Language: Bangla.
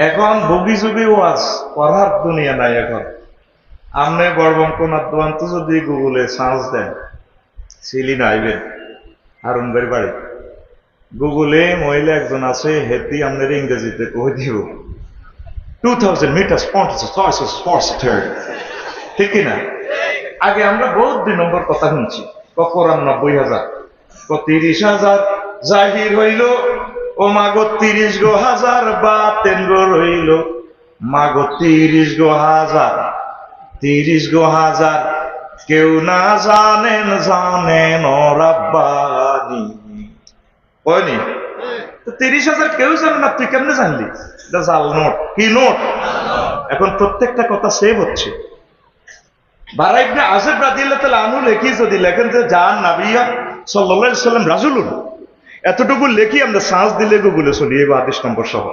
এখন বগি যুগে ওয়াজ পড়ার দুনিয়া নাই। এখন আমনে বড়বঙ্কনাথ দোয়ান্ত যদি গুগলে সার্চ দেন সিলি নাইবেন হারুনবাড়ি বাড়ি গুগলে মহিলা একজন আছে হেতি আপনার ইংরেজিতে কই দিব 2000 মিটার ঠিক কিনা? আগে আমরা বহুত 2 নম্বর কথা শুনছি কোরআন 90,000 30,000 জাহির হইল ও মাগো 30 গো হাজার বাতেন গো রইল মাগো 30 গো হাজার 30 গো হাজার কেউ না জানেন জানেন ও রাব্বানি কয়নি তো 30,000 কেউ জানে না, তুই কেমনে জানলি? এটা জাল নোট। কি নোট? এখন প্রত্যেকটা কথা সেভ হচ্ছে। বারা ইবনে আযিব রাদিয়াল্লাহু তাআলা আনহু লেখি যদি লেখেন যে জান নবিয়া সাল্লাল্লাহু আলাইহি ওয়াসাল্লাম রাজুলুন, এতটুকু লেখি আমরা সার্চ দিলে গুগলে চলিয়ে বা 30 নম্বর সহ